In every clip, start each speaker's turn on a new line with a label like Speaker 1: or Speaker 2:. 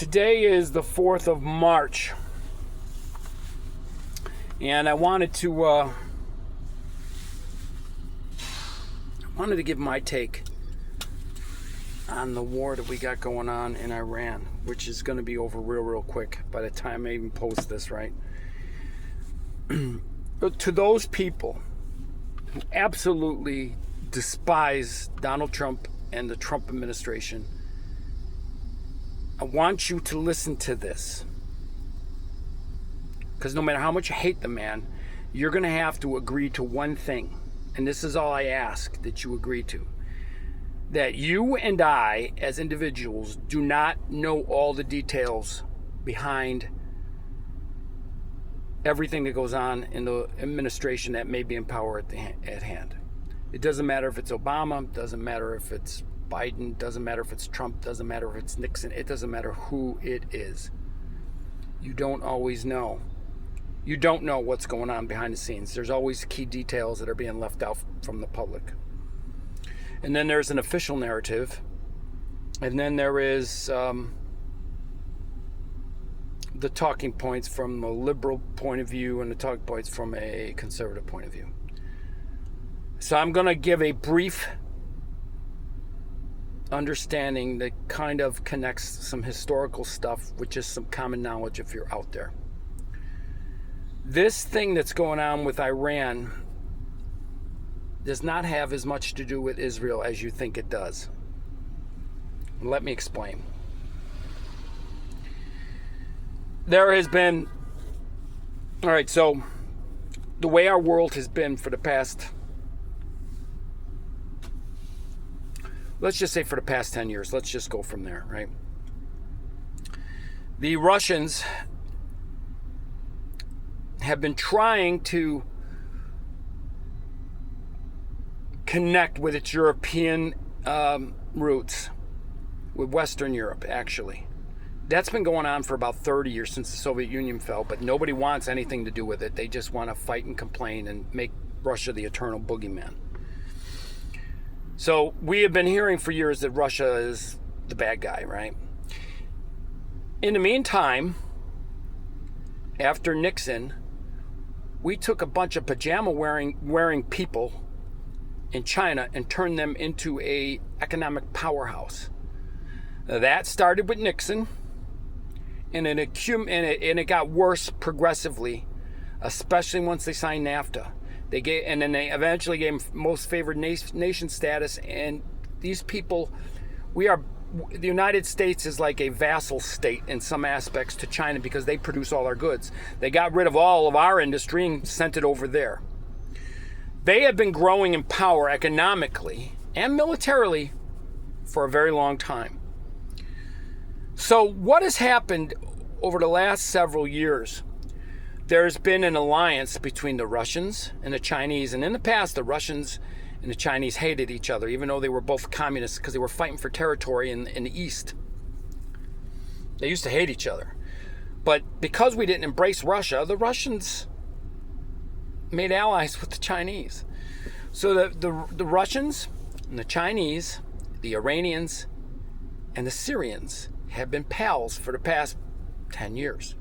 Speaker 1: Today is the 4th of March, and I wanted to give my take on the war that we got going on in Iran, which is going to be over real quick by the time I even post this, right? But to those people who absolutely despise Donald Trump and the Trump administration, I want you to listen to this. Because no matter how much you hate the man, you're going to have to agree to one thing. And this is all I ask that you agree to. That you and I, as individuals, do not know all the details behind everything that goes on in the administration that may be in power at hand. It doesn't matter if it's Obama, doesn't matter if it's Biden, doesn't matter if it's Trump, doesn't matter if it's Nixon, it doesn't matter who it is. You don't always know. You don't know what's going on behind the scenes. There's always key details that are being left out from the public. And then there's an official narrative. And then there is the talking points from a liberal point of view and the talking points from a conservative point of view. So I'm going to give a brief understanding that kind of connects some historical stuff with just some common knowledge if you're out there. This thing that's going on with Iran does not have as much to do with Israel as you think it does. Let me explain. There has been, all right, so the way our world has been for the past, let's just say for the past 10 years, let's just go from there, right? The Russians have been trying to connect with its European roots, with Western Europe, actually. That's been going on for about 30 years since the Soviet Union fell, but nobody wants anything to do with it. They just want to fight and complain and make Russia the eternal boogeyman. So we have been hearing for years that Russia is the bad guy, right? In the meantime, after Nixon, we took a bunch of pajama wearing people in China and turned them into a economic powerhouse. That started with Nixon, and it got worse progressively, especially once they signed NAFTA. And then they eventually gave them most favored nation status. And these people, the United States is like a vassal state in some aspects to China because they produce all our goods. They got rid of all of our industry and sent it over there. They have been growing in power economically and militarily for a very long time. So what has happened over the last several years? There's been an alliance between the Russians and the Chinese. And in the past, the Russians and the Chinese hated each other, even though they were both communists because they were fighting for territory in the East. They used to hate each other. But because we didn't embrace Russia, the Russians made allies with the Chinese. So the Russians and the Chinese, the Iranians, and the Syrians have been pals for the past 10 years.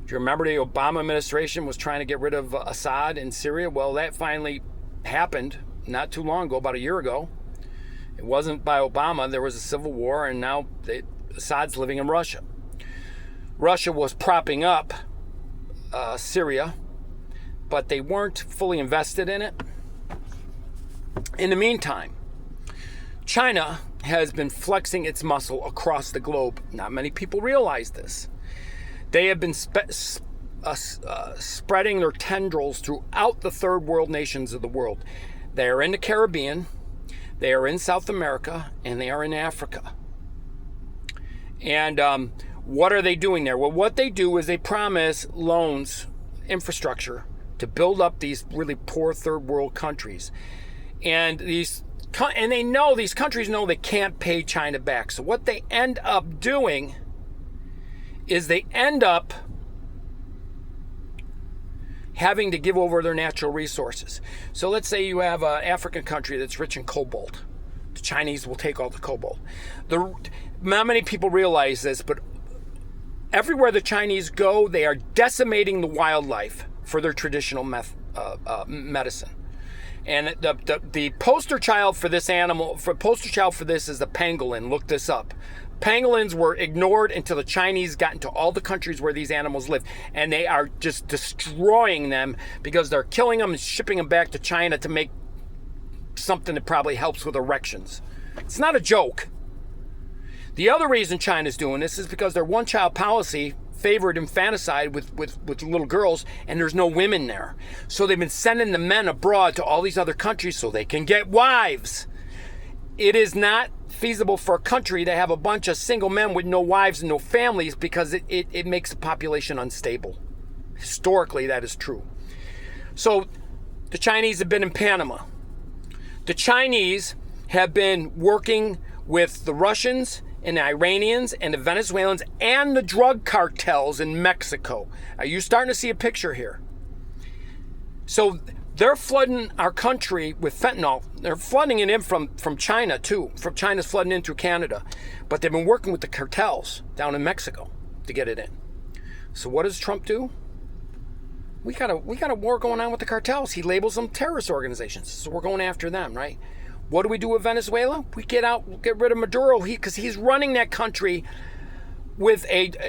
Speaker 1: Do you remember the Obama administration was trying to get rid of Assad in Syria? Well, that finally happened not too long ago, about a year ago. It wasn't by Obama. There was a civil war, and now Assad's living in Russia. Russia was propping up Syria, but they weren't fully invested in it. In the meantime, China has been flexing its muscle across the globe. Not many people realize this. They have been spreading their tendrils throughout the third world nations of the world. They are in the Caribbean, they are in South America, and they are in Africa. And what are they doing there? Well, what they do is they promise loans, infrastructure, to build up these really poor third world countries. And they know, these countries know they can't pay China back. So what they end up doing is they end up having to give over their natural resources. So let's say you have an African country that's rich in cobalt. The Chinese will take all the cobalt. Not many people realize this, but everywhere the Chinese go, they are decimating the wildlife for their traditional medicine. And the poster child for this animal, poster child for this is the pangolin. Look this up. Pangolins were ignored until the Chinese got into all the countries where these animals live, and they are just destroying them because they're killing them and shipping them back to China to make something that probably helps with erections. It's not a joke. The other reason China's doing this is because their one-child policy favored infanticide with little girls, and there's no women there. So they've been sending the men abroad to all these other countries so they can get wives. It is not feasible for a country to have a bunch of single men with no wives and no families because it makes the population unstable. Historically, that is true. So the Chinese have been in Panama. The Chinese have been working with the Russians and the Iranians and the Venezuelans and the drug cartels in Mexico. Are you starting to see a picture here? So they're flooding our country with fentanyl. They're flooding it in from China too. From China's flooding in through Canada. But they've been working with the cartels down in Mexico to get it in. So what does Trump do? We got a war going on with the cartels. He labels them terrorist organizations. So we're going after them, right? What do we do with Venezuela? We get rid of Maduro because he's running that country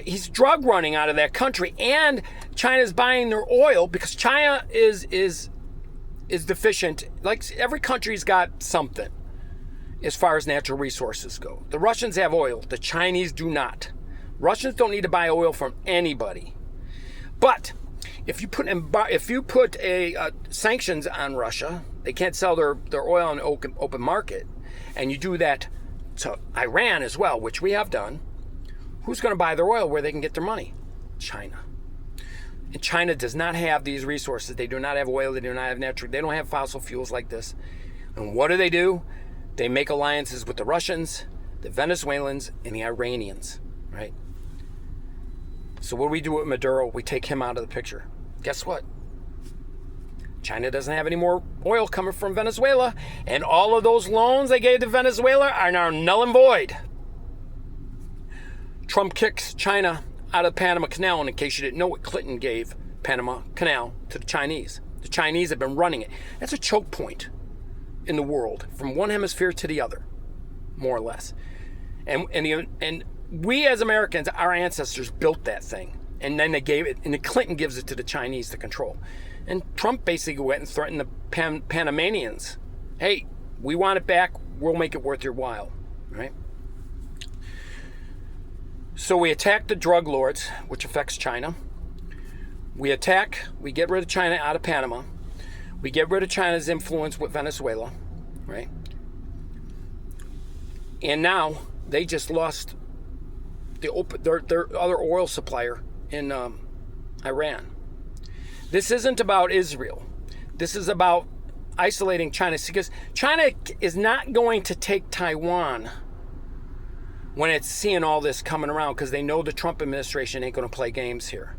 Speaker 1: he's drug running out of that country, and China's buying their oil because China is deficient. Like every country's got something as far as natural resources go. The Russians have oil. The Chinese do not. Russians don't need to buy oil from anybody. But if you put sanctions on Russia, they can't sell their oil on the open market, and you do that to Iran as well, which we have done, who's going to buy their oil where they can get their money? China. And China does not have these resources. They do not have oil. They do not have natural. They don't have fossil fuels like this. And what do? They make alliances with the Russians, the Venezuelans, and the Iranians, right? So what do we do with Maduro? We take him out of the picture. Guess what? China doesn't have any more oil coming from Venezuela, and all of those loans they gave to Venezuela are now null and void. Trump kicks China out of the Panama Canal, and in case you didn't know it, Clinton gave Panama Canal to the Chinese. The Chinese have been running it. That's a choke point in the world, from one hemisphere to the other, more or less. And we as Americans, our ancestors built that thing, and then they gave it, and Clinton gives it to the Chinese to control. And Trump basically went and threatened the Panamanians. Hey, we want it back. We'll make it worth your while, right? So we attack the drug lords, which affects China. We get rid of China out of Panama. We get rid of China's influence with Venezuela, right? And now they just lost their other oil supplier in Iran. This isn't about Israel. This is about isolating China, because China is not going to take Taiwan when it's seeing all this coming around, because they know the Trump administration ain't going to play games here.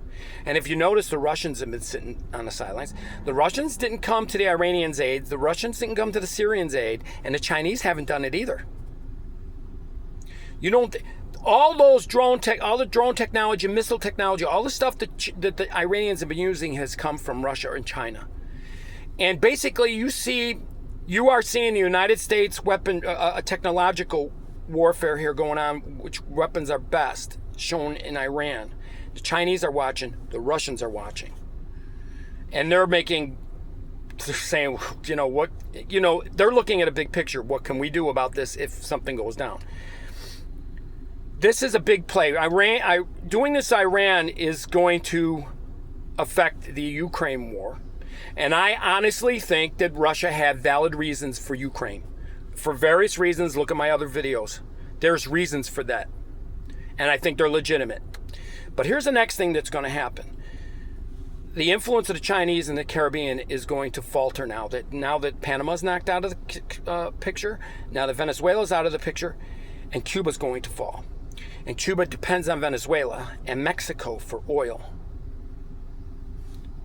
Speaker 1: And if you notice, the Russians have been sitting on the sidelines. The Russians didn't come to the Iranians' aid. The Russians didn't come to the Syrians' aid. And the Chinese haven't done it either. All the drone technology, missile technology, all the stuff that the Iranians have been using has come from Russia and China. And basically, you are seeing the United States a technological warfare here going on, which weapons are best shown in Iran. The Chinese are watching, the Russians are watching. And they're saying, they're looking at a big picture. What can we do about this if something goes down? This is a big play. Doing this Iran is going to affect the Ukraine war. And I honestly think that Russia had valid reasons for Ukraine. For various reasons, look at my other videos. There's reasons for that. And I think they're legitimate. But here's the next thing that's going to happen. The influence of the Chinese in the Caribbean is going to falter now that Panama's knocked out of the picture, now that Venezuela's out of the picture, and Cuba's going to fall. And Cuba depends on Venezuela and Mexico for oil.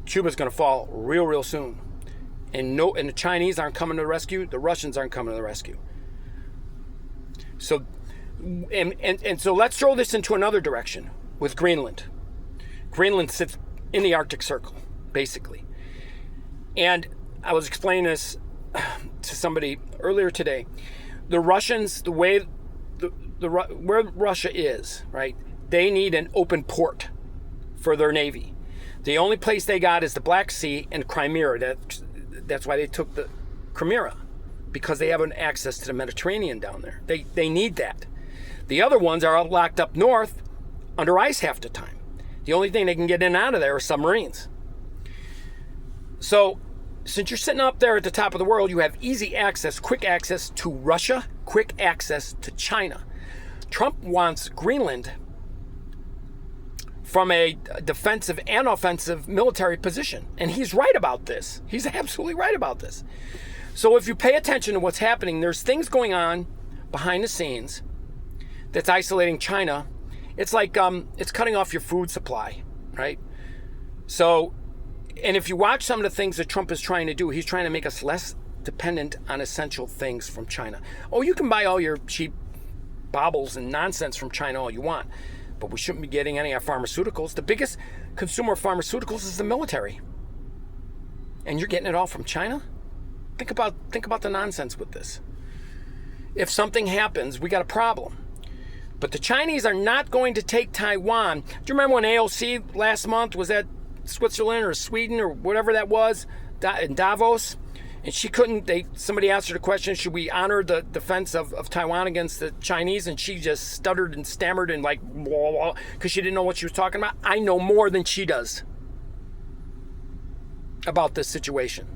Speaker 1: Cuba's going to fall real, real soon. And the Chinese aren't coming to the rescue. The Russians aren't coming to the rescue. So, and so let's throw this into another direction. with Greenland. Greenland sits in the Arctic Circle, basically. And I was explaining this to somebody earlier today. The Russians, the way where Russia is, right? They need an open port for their navy. The only place they got is the Black Sea and Crimea. That's why they took the Crimea, because they have an access to the Mediterranean down there. They need that. The other ones are all locked up north under ice half the time. The only thing they can get in and out of there are submarines. So, since you're sitting up there at the top of the world, you have easy access, quick access to Russia, quick access to China. Trump wants Greenland from a defensive and offensive military position. And he's right about this. He's absolutely right about this. So if you pay attention to what's happening, there's things going on behind the scenes that's isolating China. It's like it's cutting off your food supply, right? So, and if you watch some of the things that Trump is trying to do, he's trying to make us less dependent on essential things from China. Oh, you can buy all your cheap baubles and nonsense from China all you want, but we shouldn't be getting any of our pharmaceuticals. The biggest consumer of pharmaceuticals is the military. And you're getting it all from China? Think about the nonsense with this. If something happens, we got a problem. But the Chinese are not going to take Taiwan. Do you remember when AOC last month was at Switzerland or Sweden or whatever that was in Davos? And she couldn't, somebody asked her the question, should we honor the defense of Taiwan against the Chinese? And she just stuttered and stammered and like, because she didn't know what she was talking about. I know more than she does about this situation.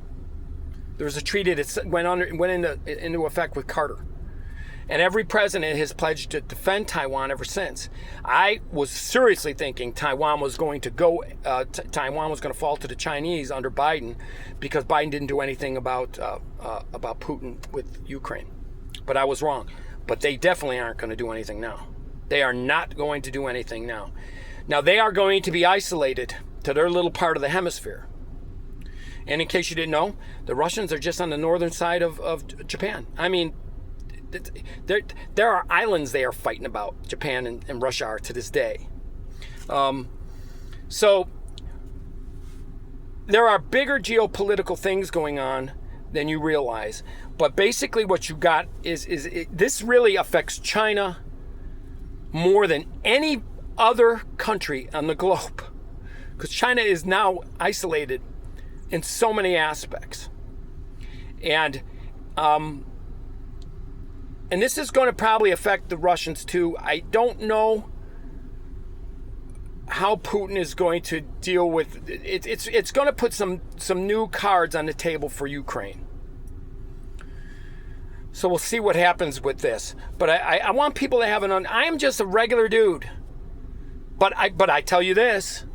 Speaker 1: There was a treaty that went into effect with Carter. And every president has pledged to defend Taiwan ever since. I was seriously thinking Taiwan was going to fall to the Chinese under Biden, because Biden didn't do anything about Putin with Ukraine. But I was wrong. But they definitely aren't going to do anything now. They are not going to do anything now. Now they are going to be isolated to their little part of the hemisphere. And in case you didn't know, the Russians are just on the northern side of Japan. I mean, there are islands they are fighting about, Japan and Russia are to this day. So there are bigger geopolitical things going on than you realize. But basically what you got is this really affects China more than any other country on the globe. Because China is now isolated in so many aspects. And this is going to probably affect the Russians too. I don't know how Putin is going to deal with it. It's going to put some new cards on the table for Ukraine. So we'll see what happens with this. But I want people to have I am just a regular dude. But I tell you this.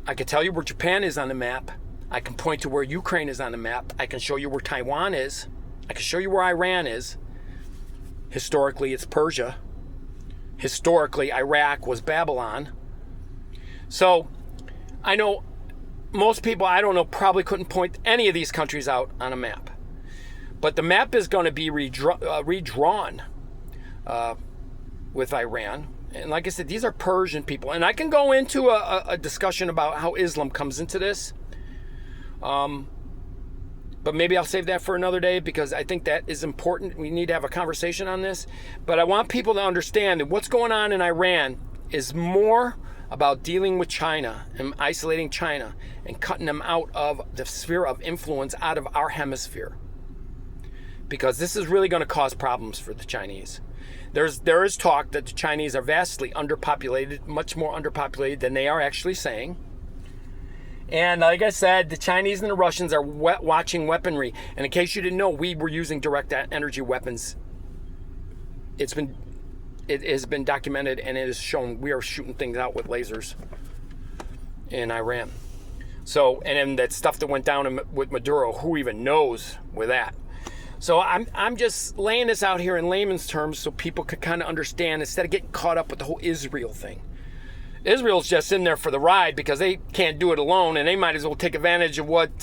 Speaker 1: I can tell you where Japan is on the map. I can point to where Ukraine is on the map. I can show you where Taiwan is. I can show you where Iran is. Historically, it's Persia. Historically, Iraq was Babylon. So, I know most people, I don't know, probably couldn't point any of these countries out on a map. But the map is going to be redrawn with Iran. And like I said, these are Persian people. And I can go into a discussion about how Islam comes into this. But maybe I'll save that for another day, because I think that is important. We need to have a conversation on this. But I want people to understand that what's going on in Iran is more about dealing with China and isolating China and cutting them out of the sphere of influence, out of our hemisphere. Because this is really going to cause problems for the Chinese. There is talk that the Chinese are vastly underpopulated, much more underpopulated than they are actually saying. And like I said, the Chinese and the Russians are watching weaponry. And in case you didn't know, we were using direct energy weapons. It has been documented, and it is shown we are shooting things out with lasers in Iran. So, and then that stuff that went down with Maduro, who even knows with that? So I'm just laying this out here in layman's terms so people could kind of understand, instead of getting caught up with the whole Israel thing. Israel's just in there for the ride because they can't do it alone, and they might as well take advantage of what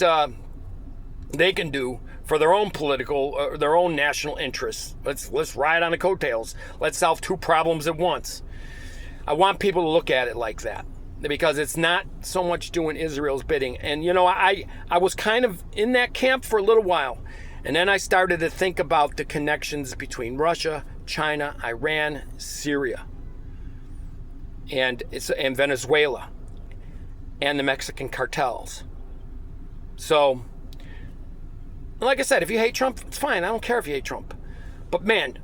Speaker 1: they can do for their own political, their own national interests. Let's ride on the coattails. Let's solve two problems at once. I want people to look at it like that, because it's not so much doing Israel's bidding. And, you know, I was kind of in that camp for a little while. And then I started to think about the connections between Russia, China, Iran, Syria, and Venezuela, and the Mexican cartels. So, like I said, if you hate Trump, it's fine. I don't care if you hate Trump. But man,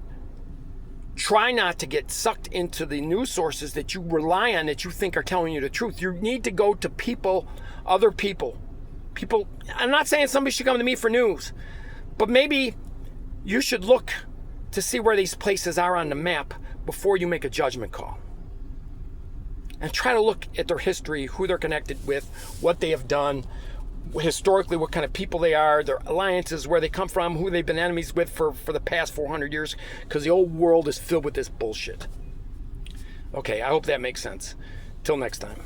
Speaker 1: try not to get sucked into the news sources that you rely on, that you think are telling you the truth. You need to go to people, other people. I'm not saying somebody should come to me for news, but maybe you should look to see where these places are on the map before you make a judgment call. And try to look at their history, who they're connected with, what they have done, historically what kind of people they are, their alliances, where they come from, who they've been enemies with for the past 400 years, because the old world is filled with this bullshit. Okay, I hope that makes sense. Till next time.